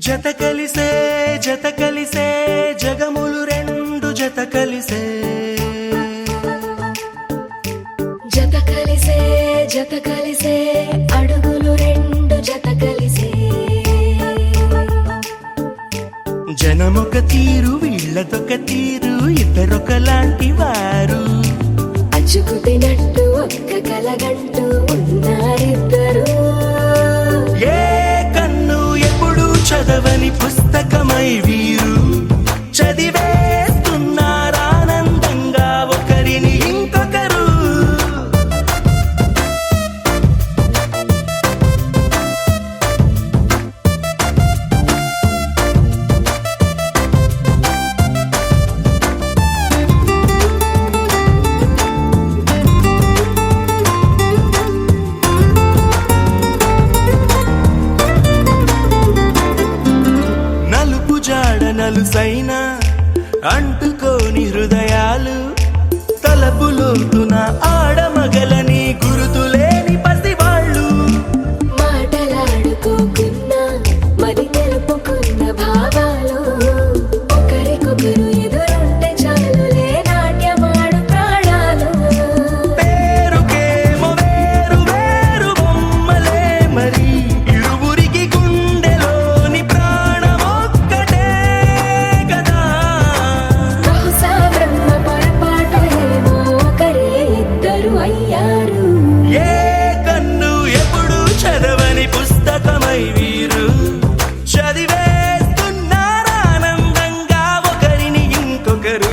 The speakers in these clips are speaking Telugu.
జత కలిసే జగములు రెండు జత కలిసే అడుగులు రెండు జత కలిసే జనమొక తీరు వీళ్ళదొక తీరు ఇద్దరొకలాంటి వారు అచ్చుకుతినట్టు ఒక్క కలగంటూ ఉన్నారిద్దరు ఏ కన్ను ఎప్పుడు చదవని పుస్తకమై వీరు చదివేస్తున్నారానందంగా ఒకరిని ఇంకొకరు నలుసైనా అంటుకోని హృదయాలు తలపులోతున ఆడమగలని గురుతులేని పసివాళ్ళు మాటలాడుకోకున్నా మరి తెలుపుకున్న భావాలు ఒకరికొకరు ఎదురుంటే చాలులే నాట్యమాడు ప్రాణాలు పేరుకేమో వేరు వేరు బొమ్మలే మరి ఇరువురికి గుండెలోని ప్రాణమొక్కటే కదా బహుశా బ్రహ్మ పొరపాటు ఏమో ఒకరే ఇద్దరు అయ్యారు ఏ కన్ను ఎప్పుడు చదవని పుస్తకమై వీరు చదివేస్తున్నారానందంగా ఒకరిని ఇంకొకరు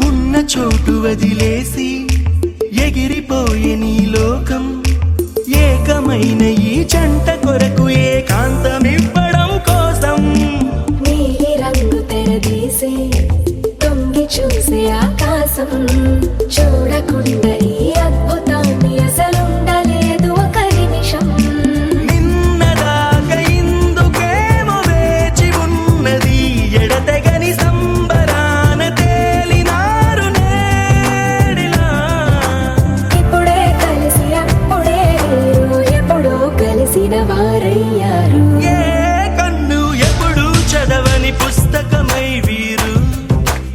ఉన్న చోటు వదిలేసి ఎగిరిపోయే నీ లోకం ఏకమైన ఈ జంట కొరకు ఏకాంతమివ్వడం కోసం నీలి రంగు తెరదీసే తొంగి చూసే ఆకాశం చూడకుండా ఈ అద్భుతాన్ని అసలుండలేదు ఒక నిమిషం నిన్నదాకా ఇందుకేమో వేచి ఉన్నది ఎడతెగని సంబరాన తేలినారు నేడిలా ఇప్పుడే కలిసి అప్పుడే వీరు ఎప్పుడో కలిసిన వారయ్యారు ఏ కన్ను ఎప్పుడు చదవని పుస్తకమై వీరు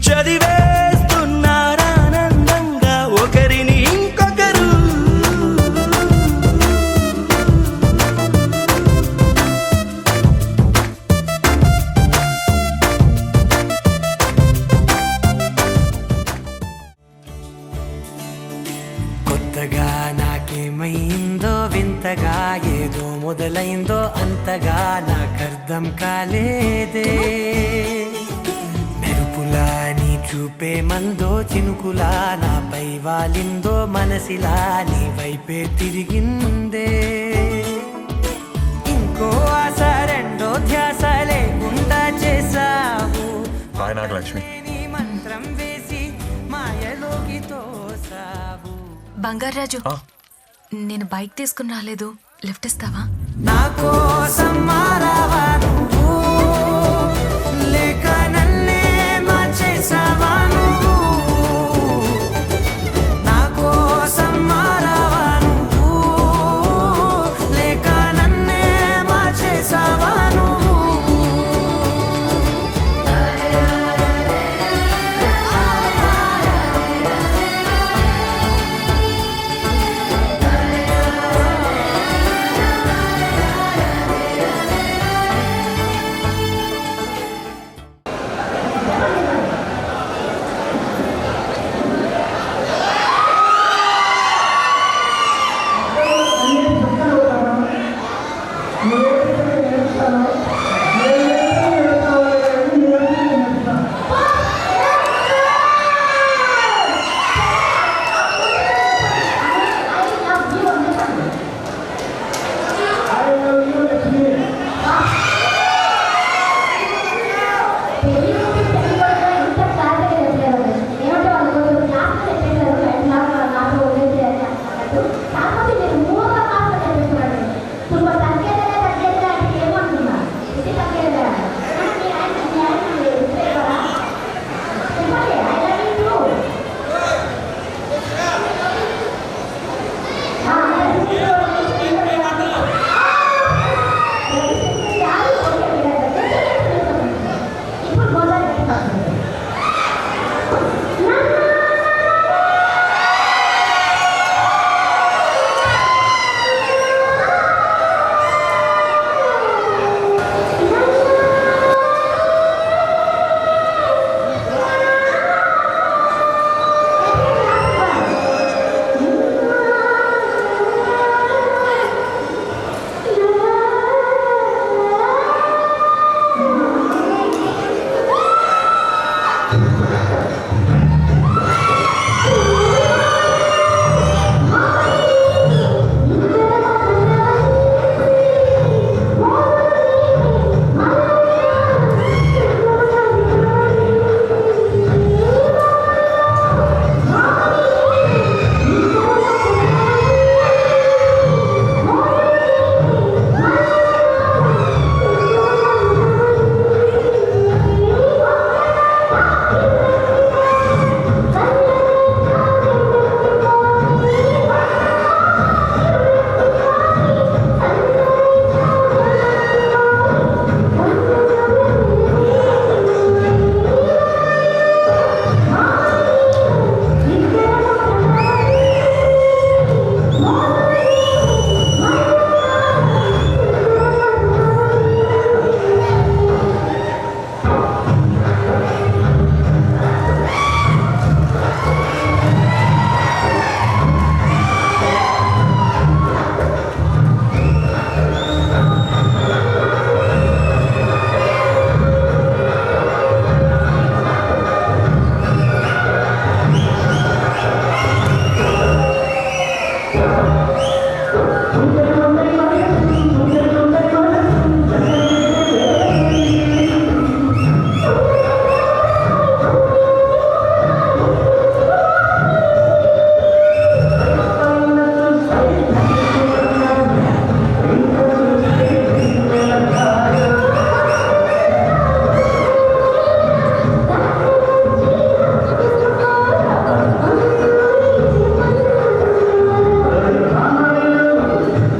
చదివేస్తున్నారానందంగా ఒకరిని ఇంకొకరు కొత్తగా నాకేమైందో వింతగా ఏదో మొదలైందో అంతగా నాకర్థం కాలేదే మెరుపులా నీ చూపే మందో చినుకులా నాపై వాలిందో మనసిలా నీ వైపే తిరిగిందే ఇంకో ఆశ రెండో ధ్యాస లేకుండా చేసావు హాయ్ నాగలక్ష్మి. నీ మంత్రం వేసి మాయలోకి తోసావు బంగారాజు నేను బైక్ తీసుకుని రాలేదు, లిఫ్ట్ ఇస్తావా? నా కోసం మారావా నువ్వు, లేక నన్నే మార్చేసావా నువ్వు? నా కోసం మారావా నువ్వు, లేక నన్నే మార్చేసావా నువ్వు?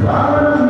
భావనం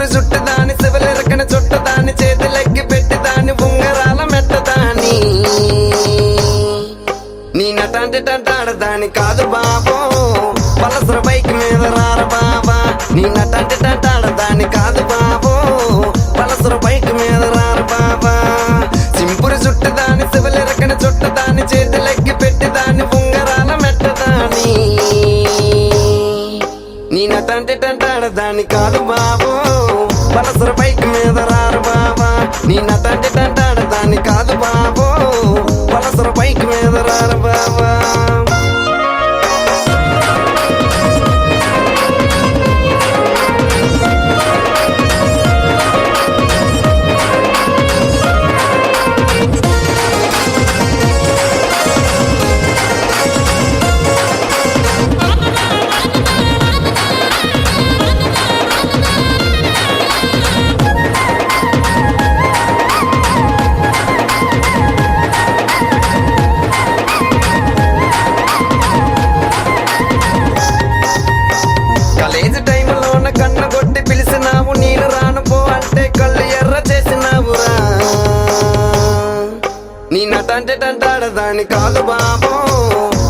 సింపురు చుట్టదాని శివలెరకన చుట్టదాని చేతులెక్కి పెట్టిదాని ఉంగరాల మెట్టదాని నీ నటంటే టంటాడదాని కాదు బాబో పలసర బైక్ మీద రార బాబా నీ నటంటే టంటాడదాని కాదు బాబో పలసర బైక్ మీద రార బాబా సింపురు చుట్టదాని శివలెరకన చుట్టదాని చేతులెక్కి పెట్టిదాని ఉంగరాల మెట్టదాని నీ నటంటే టంటాడదాని కాదు బాబో పలసర బైక్ మీద రారు బాబా నీ నటంటే టంటాడదాని కాదు బాబో పలసర బైక్ మీద రారు బాబా కాలేజీ టైంలోన కన్న కొట్టి పిలిచినావు నేను రాను పో అంటే కళ్ళు ఎర్ర చేసినావురా నీ నటంటే టంటాడదాని కాదు బాబో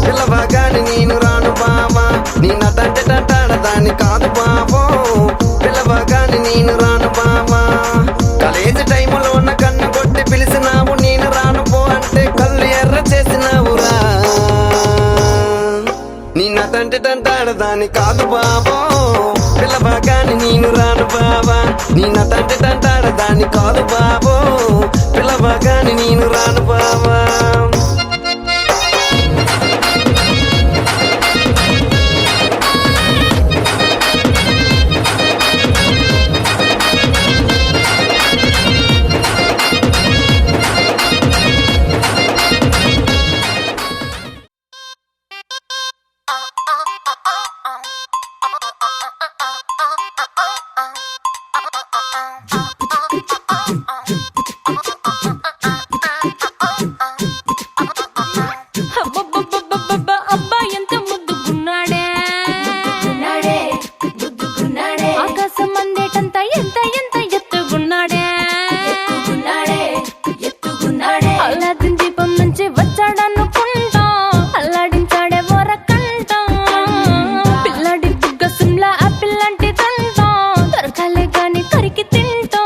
పిల్లవగాని నేను రాను బాబా నీ నటంటే టంటాడదాని కాదు బాబో పిల్లవగాని నేను రాను బాబా కాలేజీ టైంలోన కన్న కొట్టి పిలిచినావు నేను రాను పో అంటే కళ్ళు ఎర్ర చేసినావురా నీ నటంటే టంటాడదాని కాదు బాబో పిల్లవగాని నేను రాను బాబా నీ నటంటే టంటాడదాని కాదు బాబో పిల్లవగాని నేను రాను బాబా అబ్బబ్బబ్బబ్బబ్బ, అబ్బా ఎంత ముద్దుగున్నాడే ఆకాశం అందేటంత ఎంత ఎంత ఎత్తుగున్నాడే అల్లాదిన్ దీపం నుంచి వచ్చాడనుకుంటా అల్లాడించాడే ఓరకంట పిల్లాడి బుగ్గ సిమ్లా ఆపిల్ లాంటి దంట దొరకాలే గాని కరికి తింటా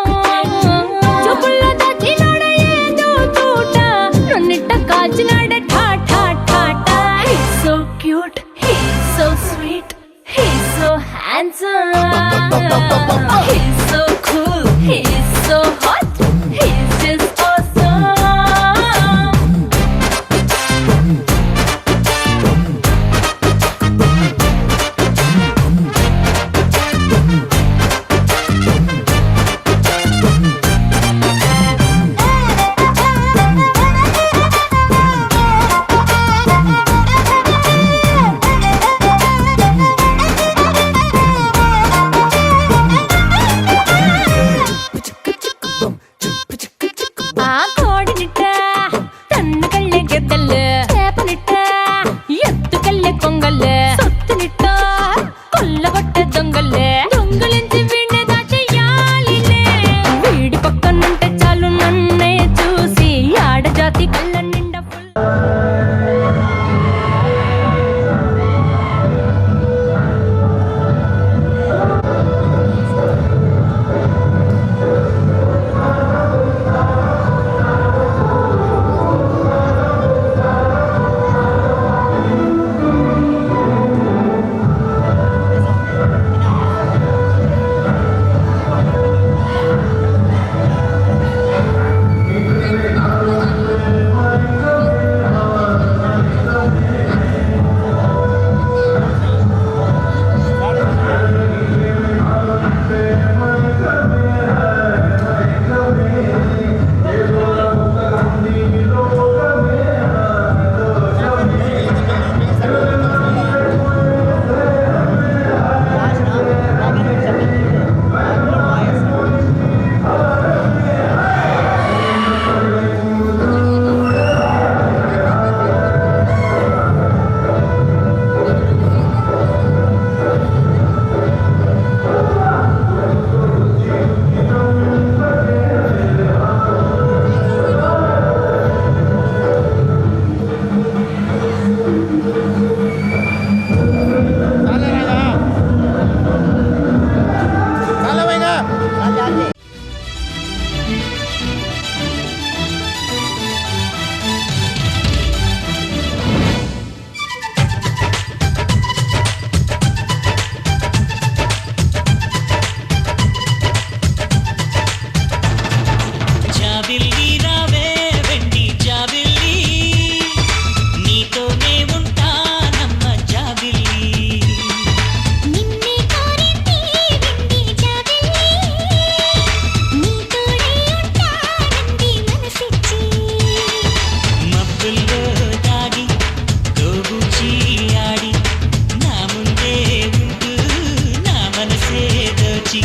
దోచి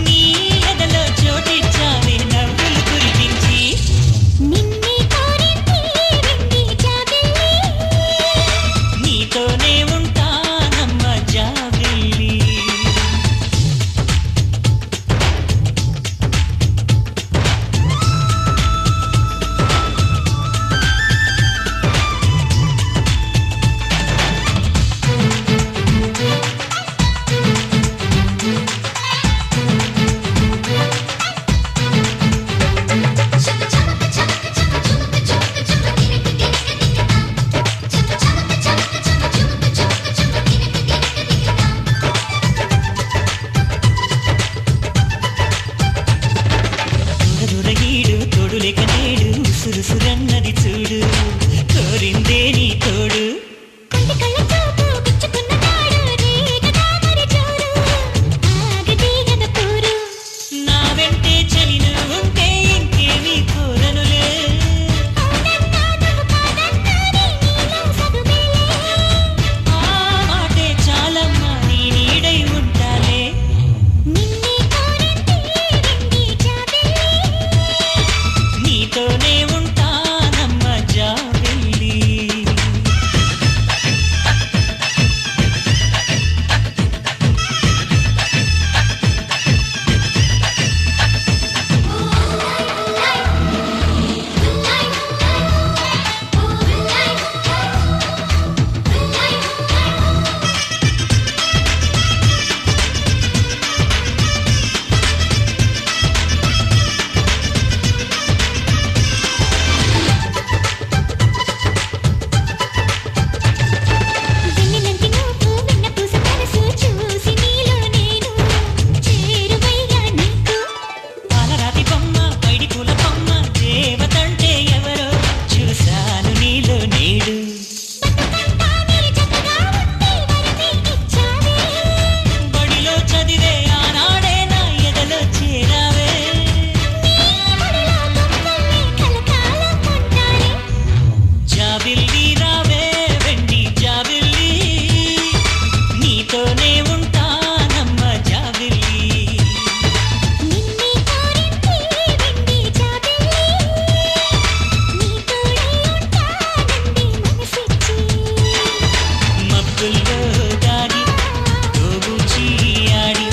నీ ఎదలో చోటిచ్చావే నవ్వులు కురిపించి నిన్నే కోరింది వెండి జాబిల్లి నీతోనే ఉంటానమ్మ జాబిల్లి దొరదొరగీడు తోడులేక నేడు సురుసురన్నది చూడు కోరిందే నీ తోడు కొంటి కళ్ళ చూపు గుచ్చుకున్న నాడు రేగ తామర చూరు ఆగదీగద పూరు నా వెంటే చలిను ఉంటే ఇంకేమీ కోరనులే అవునన్నా నువ్వు కాదన్నానే నీలో సగుమేలే ఆ మాటే చాలమ్మా నీ నీడై ఉంటాలే నిన్నే కోరింది వెండి జాబిల్లి నీతోనే ఉంటానమ్మ జాబిల్లి వెన్నెలంటి నువ్వు వెన్నపూస మనసు చూసి నీలో నేను చేరువయ్యా నీకు పాలరాతి బొమ్మ పైడి పూల బొమ్మ దేవతంటే ఎవరో చూశాను నీలో నేడు బతుకంతానే జతగా ఉంటే వరమే ఇచ్చావే బడిలో చదివే ఆనాడే నా ఎదలో చేరావే ఒడిలో గుమ్మల్ని కలకాలం ఉంటానే జాబిల్లి రావే వెండి జాబిల్లి నీతోనే ఉంటానమ్మ జాబిల్లి నిన్నే కోరింది వెండి జాబిల్లి నీ తోడై ఉంటానంది మనసిచ్చి మబ్బుల్లో దాగి దోబూచి ఆడి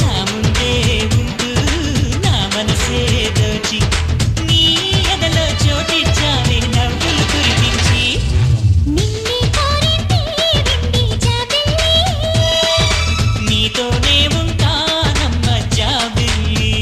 నా ముందే ఉంటూ నా మనసే దోచి నీ ఎదలో చోటిచ్చావే నవ్వులు కురిపించి నిన్నే కోరింది వెండి జాబిల్లి నీతోనే ఉంటానమ్మ జాబిల్లి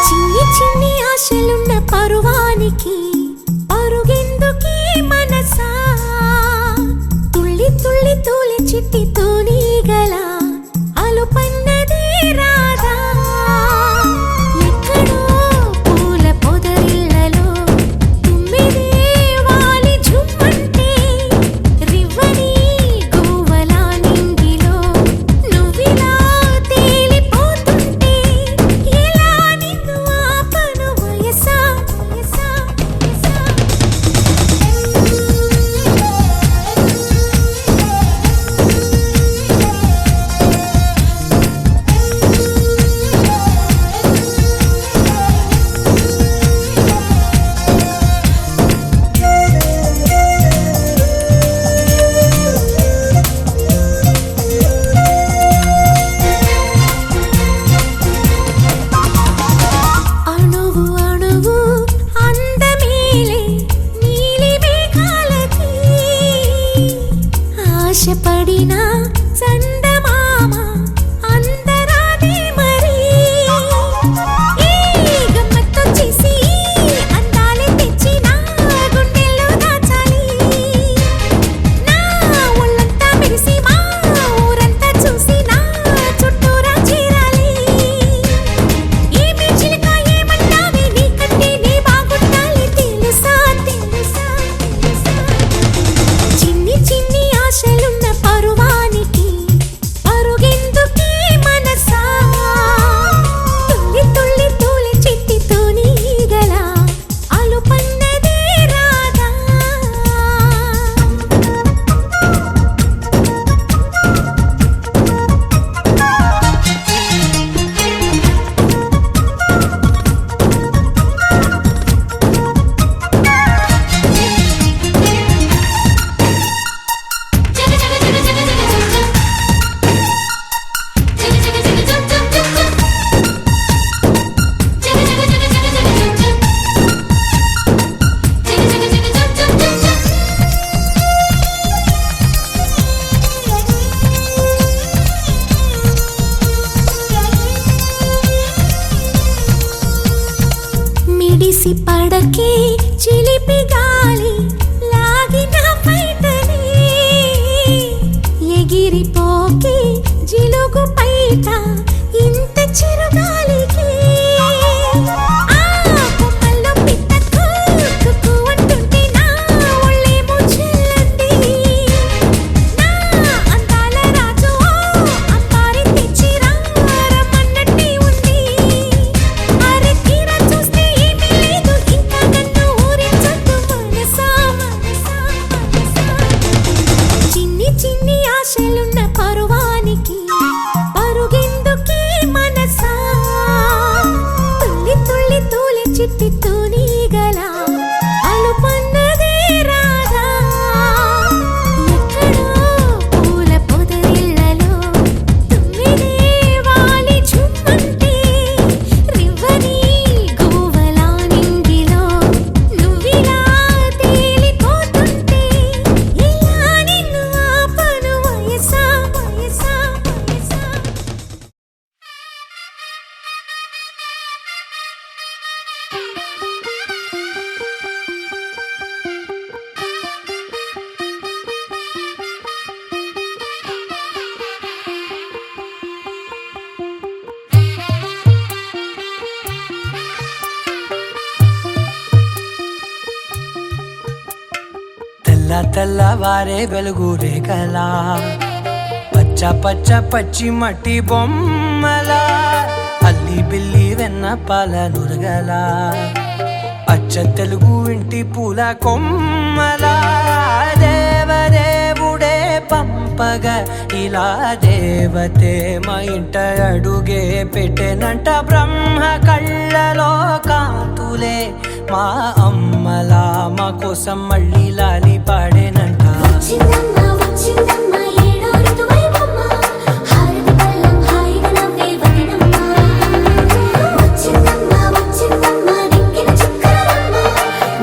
చిన్ని చిన్ని ఆశలున్న పరువానికి పరుగెందుకీ మనసా తుళ్ళి తుళ్ళి తూలి చిట్టి తూనీగల అలుపన్నది రాదా ఎక్కడో పూల పొదరిళ్ళలో తుమ్మిదే వాలి ఝుమ్మంటే రివ్వని గువ్వలా నింగిలో నువ్విలా తేలిపోతుంటే ఎలా నిన్ను ఆపను వయసా వయసా వయసా అణువు అణువు అందమేలే నీలి మేఘాలకి ఆశపడిన చందమామ అందరాదే మరి ఈ గమ్మత్తొచ్చేసి అందాలే తెచ్చి నా గుండెల్లో దాచాలి నా ఒళ్ళంతా మెరిసి మా ఊరంతా చూసి నా చుట్టూరా చేరాలి ఏమి చిలక ఏమన్నావే నీ కంటే నీ బాగుండాలి తెల్లవారే వెలుగు రేఖలా పచ్చ పచ్చ పచ్చి మట్టి బొమ్మలా అల్లి బిల్లి వెన్న పాల నురగలా అచ్చ తెలుగు ఇంటి పూల కొమ్మలా దేవదేవుడే పంపగా ఇలా దేవతే మా ఇంట అడుగే పెట్టెనంట బ్రహ్మ కళ్ళలో కాంతులే మా అమ్మలా మా కోసం మళ్ళీ లాలి పాడేనంట వచ్చిందమ్మ వచ్చిందమ్మ ఏడో ఋతువైవమ్మ హారతి పళ్ళం హాయిగా నవ్వే వదనమ్మ వచ్చిందమ్మ వచ్చిందమ్మ దిక్కిన చుక్కలమ్మ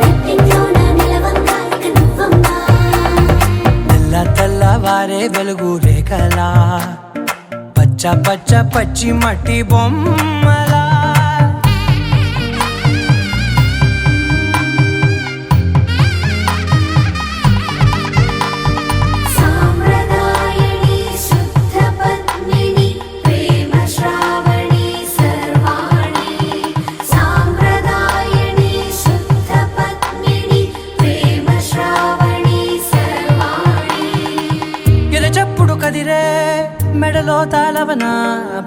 నెట్టింట్లోన నిలవంగా ఇక నువ్వమ్మ తెల్లవారే వెలుగు రేఖలా పచ్చ పచ్చ పచ్చి మట్టి బొమ్మలా సాంప్రదాయని శుద్ధ పద్మిని ప్రేమ శ్రావణి సర్వాణి సాంప్రదాయని శుద్ధ పద్మిని ప్రేమ శ్రావణి సర్వాణి ఎరచప్పుడు కదిరే మెడలో తాళవన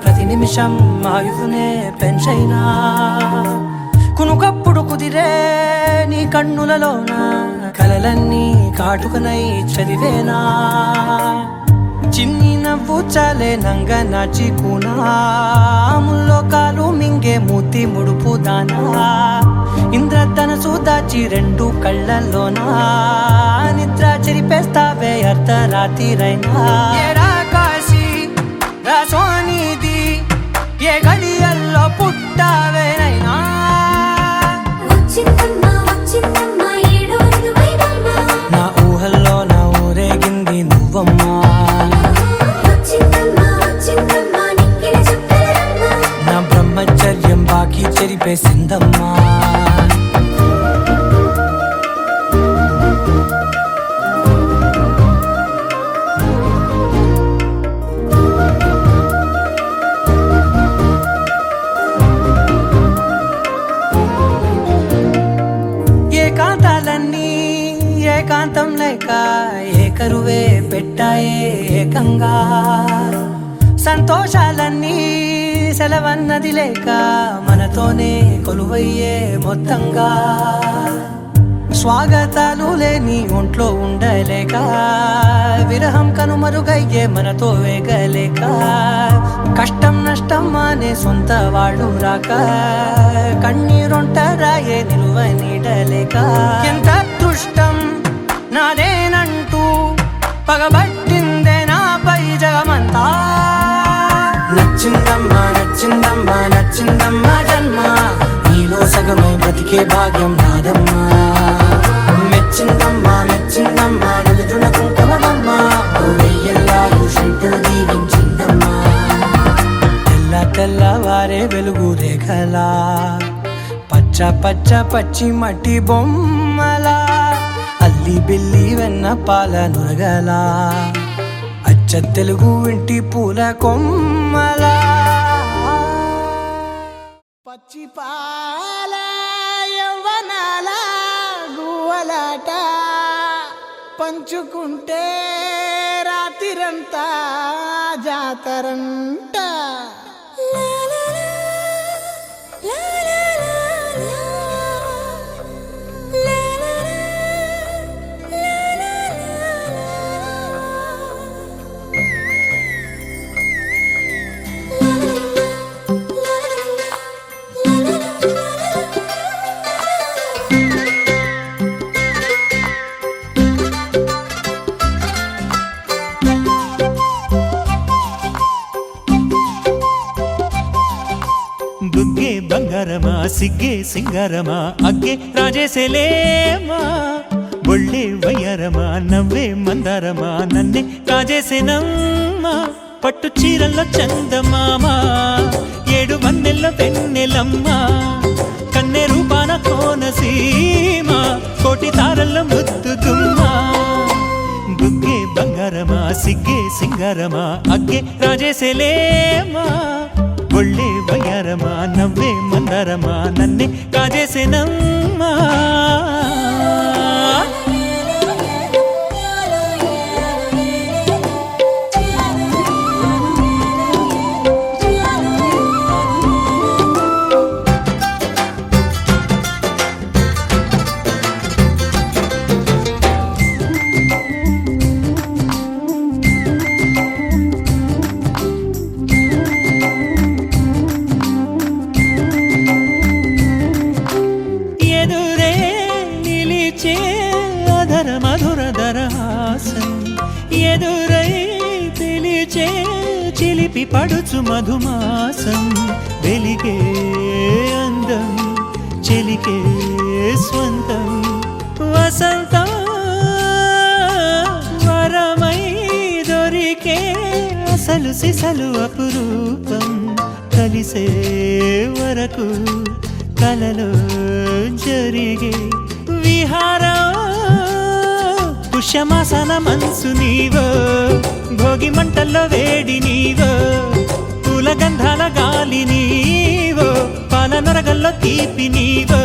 ప్రతి నిమిషం ఆయుధునే పెంచైనా కునుకప్పుడు కుదిరే నీ కన్నులలోన కలలన్నీ కాటుకనై చదివేనా చిన్ని నవ్వు చాలే నంగ నాచి కూనాముల్లో కాలు మింగే మూతి ముడుపు దానా ఇంద్రధనసు దాచి రెండు కళ్ళల్లోనా నిద్ర చెరిపేస్తావే అర్ధరాత్రిరైనా ఏరా కాశీ రా సోనిది ఏ గడియల్లో పుట్టావేనైనా వచ్చిందమ్మ వచ్చిందమ్మ ఏడో ఋతువైవమ్మ నా ఊహల్లో నా ఊరేగింది నువ్వమ్మా వచ్చిందమ్మ వచ్చిందమ్మ నిక్కిన చుక్కలమ్మ నా బ్రహ్మచర్యం బాకీ చెరిపేసిందమ్మా ఏకాంతాలన్నీ ఏకాంతం లేక ఏకరువే పెట్టాయే ఏకంగా సంతోషాలన్నీ సెలవన్నది లేక మనతోనే కొలువయ్యే మొత్తంగా స్వాగతాలు లేని ఒంట్లో ఉండలేక విరహం కనుమరుగయ్యే మనతో వేగలేక కష్టం నష్టం అనే సొంత వాళ్ళు రాక కన్నీరొంటరాయే నిలువ నీడలేక ఎంత అదృష్టం నాదేనంటూ పగబట్టిందే నాపై జగమంతా నచ్చిందమ్మా నచ్చిందమ్మా నచ్చిందమ్మా జన్మ నీలో సగమై బ్రతికే భాగ్యం నాదమ్మా మెచ్చిందమ్మా మెచ్చిందమ్మా నిలుచున కుంకుమమ్మా వెయ్యల్లాలు శంకులు దీవించిందమ్మా తెల్లవారే వెలుగు రేఖలా పచ్చ పచ్చ పచ్చి మట్టి బొమ్మలా అల్లి బిల్లి వెన్న పాల నురగలా అచ్చ తెలుగు ఇంటి పూల కొమ్మలా పచ్చి పాల యవ్వనాల గువ్వలాట పంచుకుంటే రాత్రిరంతా జాతరంట బుగ్గే బంగారమా సిగ్గే సింగారమా అగ్గే రాజేసేలేమా ఒళ్ళే వయ్యారమా నవ్వే మందారమా నన్నే కాజేసేనమ్మా పట్టు చీరల్లో చందమామా ఏడు వన్నెల్లో వెన్నెలమ్మా కన్నె రూపాన కోనసీమ కోటి తారల్లో ముద్దుగుమ్మా బుగ్గే బంగారమా సిగ్గే సింగారమా అగ్గే రాజేసేలేమా ఒళ్ళే వయ్యారమా నవ్వే మందారమా నన్నే కాజేసేనమ్మా పిలిచే అధర మధుర దరహాసం ఎదురై పిలిచే చిలిపి పడుచు మధుమాసం వెలిగే అందం చెలికే స్వంతం వసంతం వరమై దొరికే అసలు సిసలు అపురూపం కలిసే వరకు కలలో జరిగే విహారం పుష్యమాసన మనసు నీవో భోగి మంటల్లో వేడి నీవో పూల గంధాల గాలి నీవో పాల నరగల్లో తీపి నీవో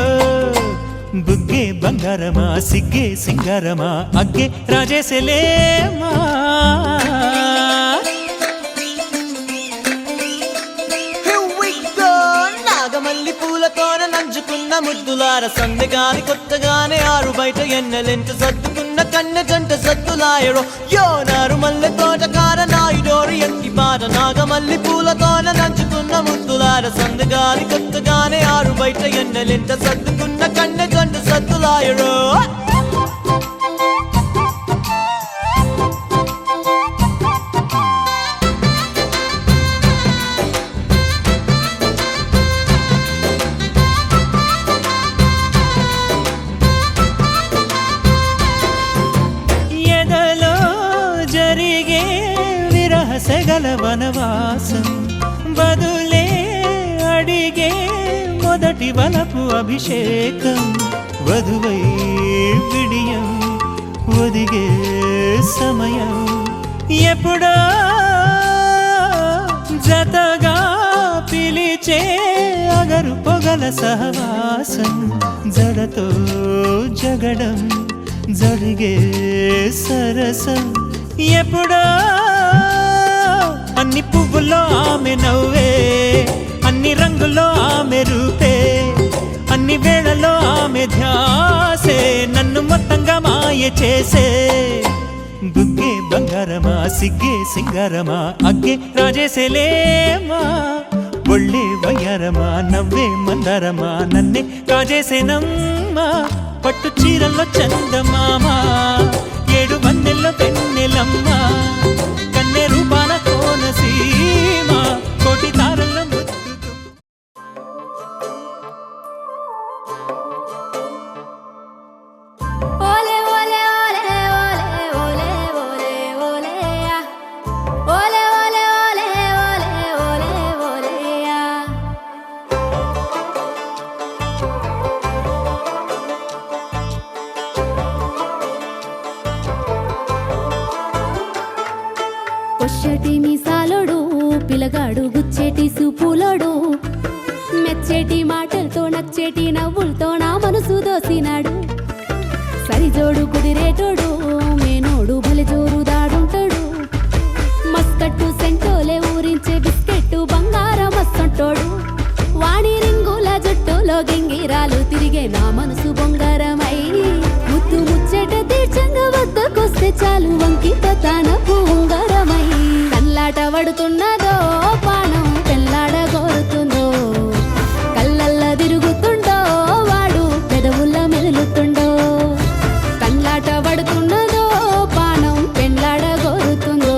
బుగ్గే బంగారమా సిగ్గే సింగారమా అగ్గే రాజేసెలేమా నాగమల్లి పూలతోన నంచుకున్న ముద్దులార సందెగాని కొత్తగానే ఆరు బయట ఎన్నెలెంట సర్దుకున్న కన్నె జంట సద్దులాయడో యో నారు మల్లె తోటకార నాయుడోరు ఎంటి పాట నాగమల్లి పూలతోన నంచుకున్న ముద్దులార సందెగాని కొత్తగానే ఆరు బయట ఎన్నెలెంట సర్దుకున్న కన్నె జంట సద్దులాయడో సెగల వనవాసం బదులే అడిగే మొదటి వలపు అభిషేకం వధువై విడియం ఒదిగే సమయం ఎప్పుడో జతగా పిలిచే అగరు పొగల సహవాసం జడతో జగడం జరిగే సరసం ఎప్పుడో అన్ని పువ్వుల్లో ఆమె నవ్వే అన్ని రంగుల్లో ఆమె రూపే అన్ని వేళల్లో ఆమె ధ్యాసే నన్ను మొత్తంగా మాయ చేసే బుగ్గే బంగారమా సిగ్గే సింగారమా అగ్గే రాజేసేలేమా ఒళ్ళే వయ్యారమా నవ్వే మందారమా నన్నే కాజేసేనమ్మా పట్టు చీరల్లో చందమామా ఏడు వన్నెల్లో పెన్నెలమ్మా కన్నె రూపాన కోనసీమ కోటి తారల్లో ముద్దుకు ఓలే ఓలే ఓలే ఓలే ఓలే ఓలే ఓలే ఓలే ఓలే ఓలే ఓలే ఓలే కొచ్చటి మీసాలోడు పిలగాడు గుచ్చేటి సూపులోడు మెచ్చేటి మాటలతో నచ్చేటి నవ్వులతో నా మనసు దోసినాడు సరిజోడు కుదిరేటోడు మేనోడు భలే జోరు దాడుంటాడు మస్కట్టు సెంటోలే ఊరించే బిస్కెట్టు బంగారం మస్సంటోడు వాణి రింగుల జుట్టులో గింగిరాలు తిరిగే నా మనసు బొంగారమై ముత్తు ముచ్చట తీర్చంగా వద్దకొస్తే చాలు వంకిత తన ఉంగరమై కల్లాట పడుతున్నదో పానం తెల్లాడ కోరుతుందో కళ్ళల్ల తిరుగుతుండో వాడు పెదవుల్ల మెదులుతుండో కల్లాట పడుతున్నదో పానం పెళ్ళాడ కోరుతుందో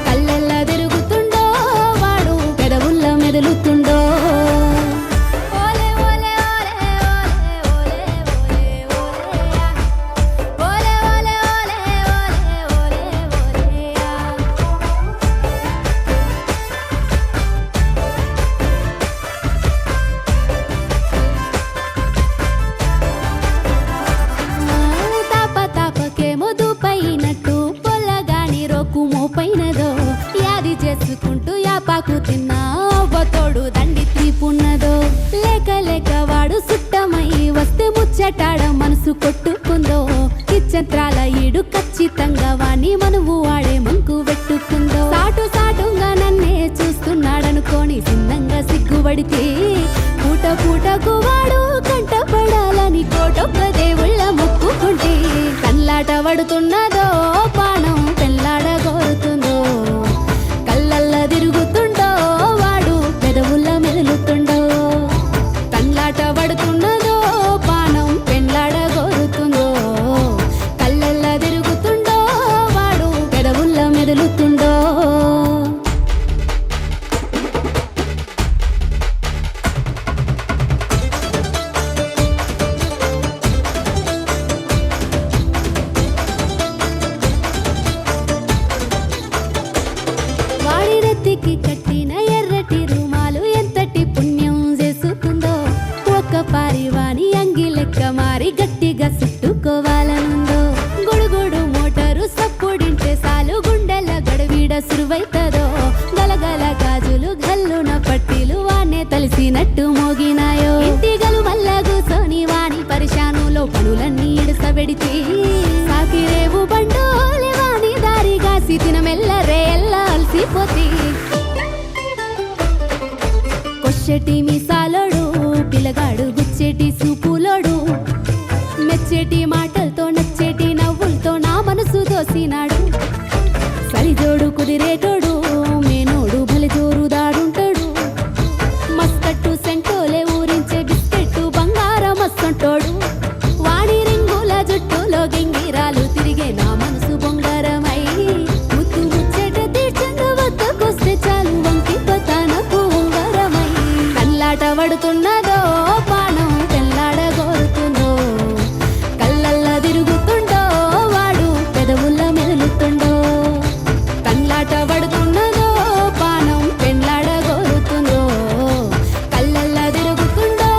కళ్ళల్ల తిరుగుతుండో వాడు పెదవుల్ల మెదులుతుండో ఓలే ఓలే ఓలే ఓలే ఓలే ఓలే తాప తాపకేమో దూపైనట్టు పొల్లగాని రోకు మోపైనదో యాది చేసుకుంటూ యాపాకు తిన్నా తోడు దండి తీపున్నదో లేక లేక వాడు సుట్టమై వస్తే ముచ్చటాడ మనసు కొట్టుకుందో ఇచ్చంత్రాల ఈడు ఖచ్చితంగా వాణి మనవు వాడే మంకు పెట్టుకుందో సాటు సాటుగా నన్నే చూస్తున్నాడనుకోని సిన్నంగా సిగ్గుపడితే పూట పూటకు వాడు కంటపడాలని కోటొక్క దేవుళ్ళ మొక్కుకుంటే కల్లాట పడుతున్నదో పానం పెళ్ళాడ కోరుతుందో కళ్ళల్ల తిరుగుతుండో వాడు పెదవుల్ల మెదులుతుండో కల్లాట పడుతున్నదో పానం పెళ్ళాడ కోరుతుందో కావాలనుందో గుడుగుడు మోటారు సప్పుడింటే సాలు గుండెల గడవీడ సురువైతదో గలగల గాజులు గల్లున పట్టీలు వానే తలిసినట్టు మోగినాయో ఇంటిగలు మల్ల కూసోని వాణి పరిశానులో పనులన్నీ ఇడసబెడితే సాకిరేవు బండోలే వాణి దారిగా సితిన మెల్లరే ఎల్లా అలసిపోతే కొచ్చెటి మీసాలోడు పిల్లగాడు గుచ్చేటి సూపులోడు మెచ్చేటి మాటలతో నచ్చేటి నవ్వులతో నా మనసు దోసినాడు సరిజోడు కుదిరేటోడు మేనోడు భలే జోరుదాడుంటాడు మస్కట్టు సెంటోలే ఊరించే బిస్కెట్టు బంగారం మస్సంటోడు వాణి రింగుల జుట్టులో గింగిరాలు తిరిగే నా మనసు బొంగారమై ముత్తు ముచ్చేట తీర్చంగ వద్దకొస్తే చాలు వంకిపోతానకు ఉంగరమై కల్లాట పడుతున్నదో పానం తెల్లాడగోరుతుందో కళ్ళల్లా తిరుగుతుండో వాడు పెదవుల్ల మెదులుతుండో కల్లాట పడుతున్నదో పానం పెళ్ళాడగోరుతుందో కళ్ళల్లా తిరుగుతుండో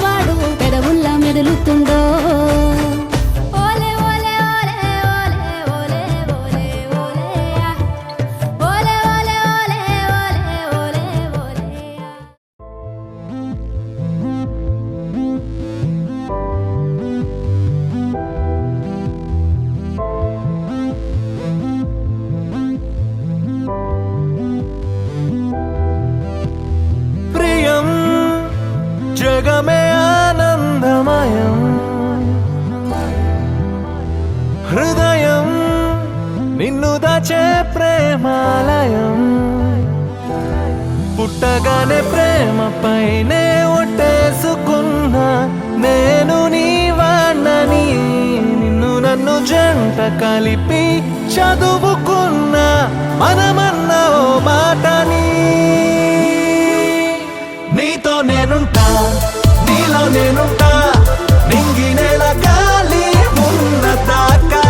వాడు పెదవుల్ల మెదులుతుండో ఓలే ఓలే ఓలే ఓలే ఓలే ఓలే ఓలే ఓలే ఓలే ఓలే ఓలే ప్రియం జగమే ఆనందమయం హృదయం నిన్ను దాచే ప్రేమాలయం పుట్టగానే ప్రేమ పైనే ఒట్టేసుకున్నా నేను నీ వాణ్ణని నిన్ను నన్ను జంట కలిపి చదువుకున్నా మనమన్న ఓ మాటని నీతో నేనుంటా నీలో నేనుంటా నింగి నేల గాలి ఉన్న దాకా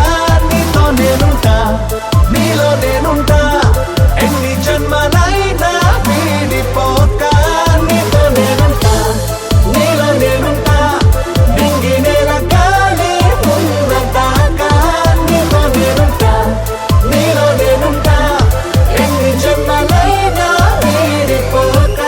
నీతో నేనుంటా నీలో నేనుంటా ఎన్ని జన్మలైనా వీడిపోక నీతో నేనుంటా నీలో నేనుంటా నింగి నేల గాలి ఉన్న దాకా నీతో నేనుంటా నీలో నేనుంటా ఎన్ని జన్మలైనా వీడిపోక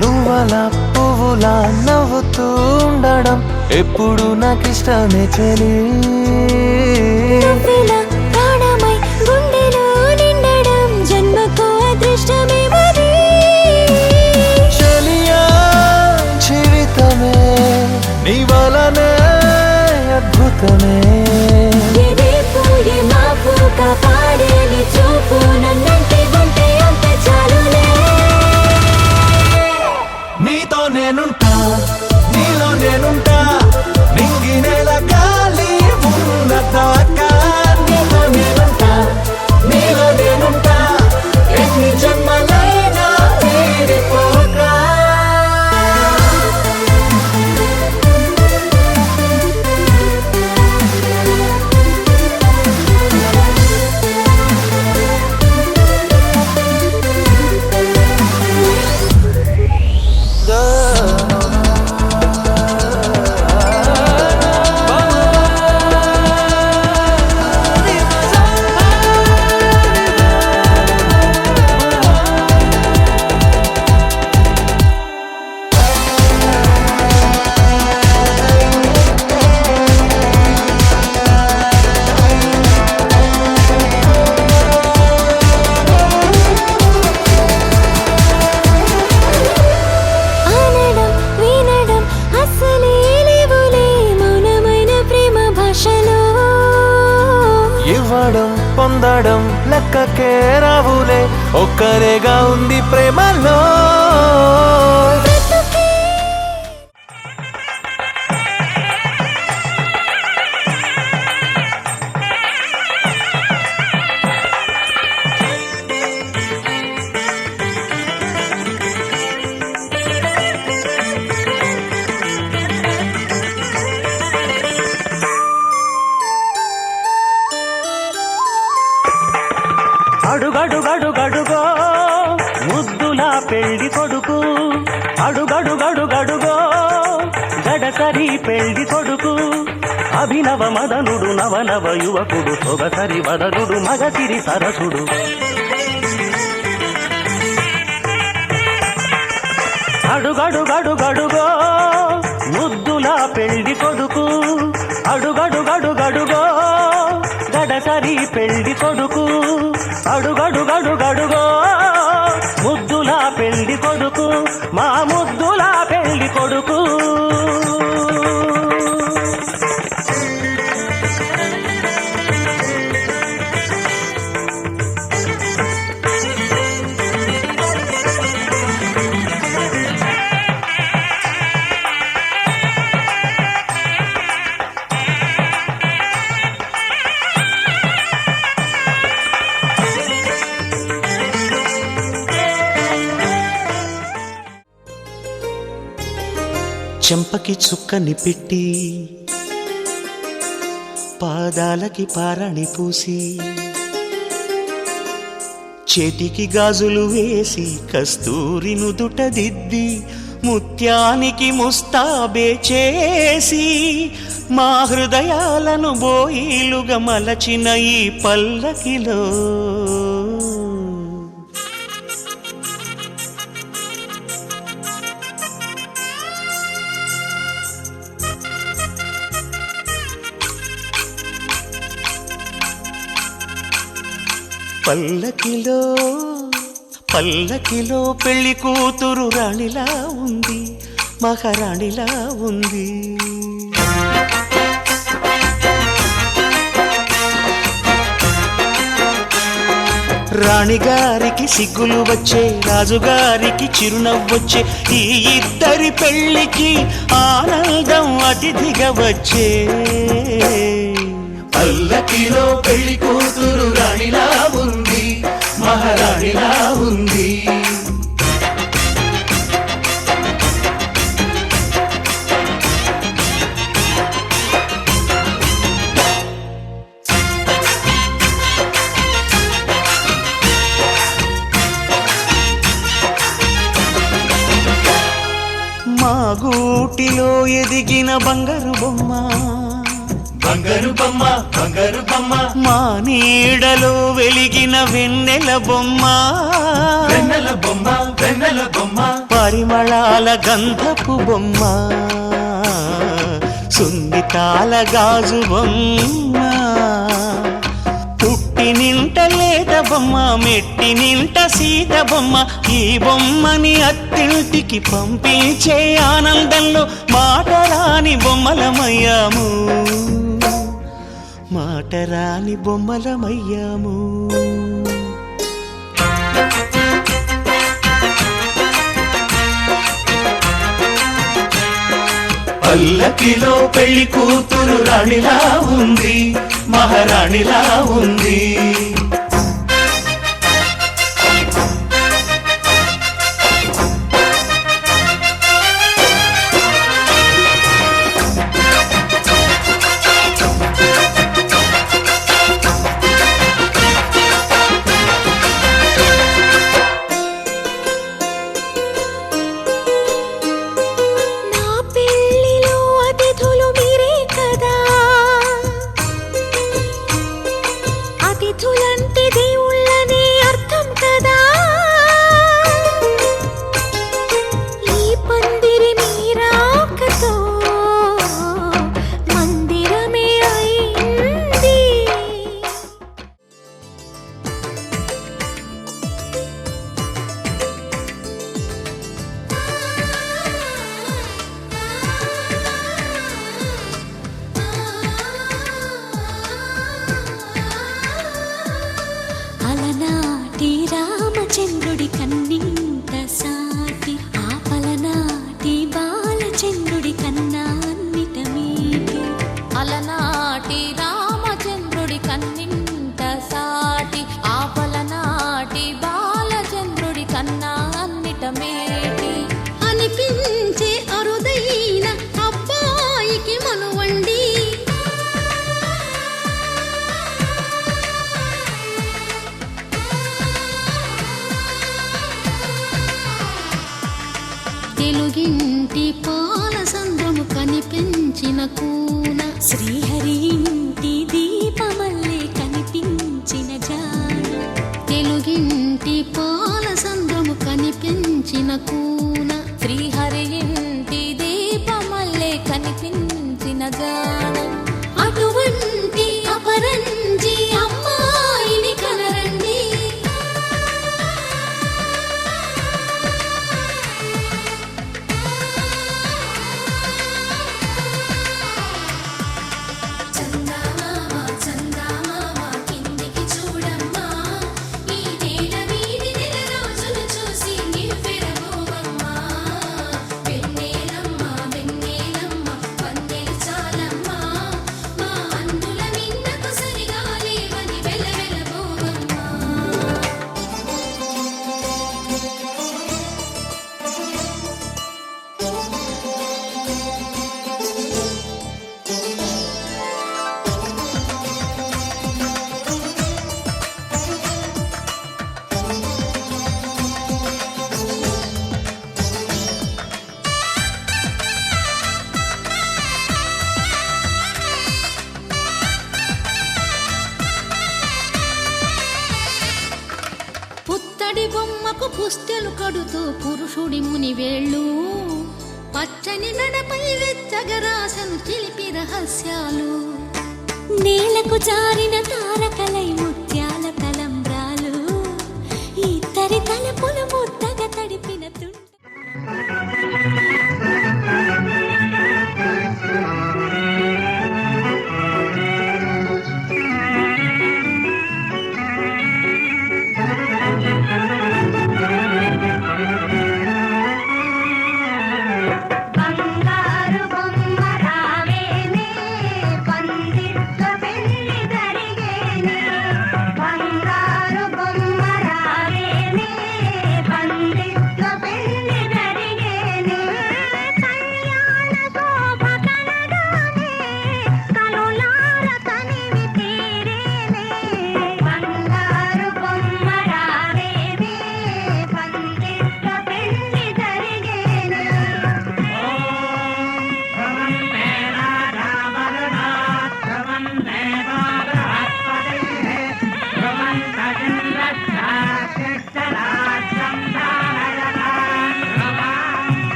నువ్వలా పువ్వులా నవ్వుతూ ఉండడం ఎప్పుడు నాకిష్టమే చెలి నువ్వెలా ప్రాణమై గుండెలో నిండడం జన్మకు అదృష్టమే మరి చెలియా జీవితమే నీ వలనే అద్భుతమే రేపు ఏ మాపు కాపాడే నీ చూపు నన్నంటే ఉంటే అంత చాలులే నీతో నేనుంటా నీలో నేనుంటా నింగి నేల గాలి ఉన్న దాకా నీతో నేనుంటా నీలో నేనుంటా ఎన్ని జన్మలైనా వీడిపోక పొందడం లెక్కకే రావులే ఒక్కరేగా ఉంది ప్రేమలో పెళ్లి కొడుకు అడుగడుగడుగడుగో గడసరి పెళ్లి కొడుకు అభినవ మదనుడు నవనవ యువకుడు సొగసరి వదనుడు మగసిరి సరసుడు అడుగడుగడుగడుగో ముద్దుల పెళ్లి కొడుకు అడుగడుగడుగడుగో గడసరి పెళ్లి కొడుకు అడుగడుగడుగడుగో ముద్దుల పెళ్లి కొడుకు మా ముద్దుల పెళ్లి కొడుకు చెంపకి చుక్కని పెట్టి పాదాలకి పారణి పూసి చేతికి గాజులు వేసి కస్తూరి నుదుట దిద్ది ముత్యానికి ముస్తాబే చేసి మా హృదయాలను బోయిలుగా మలచిన ఈ పల్లకిలో పల్లకిలో పల్లకిలో పెళ్లి కూతురు రాణిలా ఉంది మహారాణిలా ఉంది రాణిగారికి సిగ్గులు వచ్చే రాజుగారికి చిరునవ్వొచ్చే ఈ ఇద్దరి పెళ్లికి ఆనందం అతిథిగా వచ్చే పల్లకిలో పెళ్లి కూతురు రాణిలా ఉంది మహారాణిలా ఉంది మా గూటిలో ఎదిగిన బంగారు బొమ్మ బంగారు బొమ్మ బంగారు బొమ్మ మా నీడలో వెలిగిన వెన్నెల బొమ్మ వెన్నెల బొమ్మ వెన్నెల బొమ్మ పరిమళాల గంధపు బొమ్మ సున్నితాల గాజు బొమ్మ పుట్టి నింట లేత బొమ్మ మెట్టి నింట సీత బొమ్మ ఈ బొమ్మని అత్తింటికి పంపించే ఆనందంలో మాటరాని బొమ్మలమయ్యాము మాటరాని బొమ్మలమయ్యాము పల్లకిలో పెళ్లి కూతురు రాణిలా ఉంది మహారాణిలా ఉంది అతిథులంటే కూన శ్రీహరి ఇంటి దీపమల్లే కనిపించిన జాన తెలుగింటి పాల సంద్రము కనిపించిన కూన శ్రీహరి ఇంటి దీపమల్లే కనిపించిన జాన అటువంటి అపరంజి అమ్మాయిని కనరండి చందమామ చందమామ కిందికి చూడమ్మా ఈ నేల వీడి నెల రోజులు చూసి నివ్వెరబోవమ్మా వెన్నెలమ్మ వెన్నెలమ్మ వందెలు చాలమ్మా మా అన్నుల మిన్నకు సరిగా లేవని వెలవెలబోవమ్మా పుత్తడి బొమ్మకు పుస్తెలు కడుతూ పురుషుడి ముని వేళ్ళు పచ్చని నడపై వెచ్చగరాసను చిలిపి రహస్యాలు నేలకు జారిన తారకలై ముత్యాల తలంబ్రాలు ఇద్దరి తలపులు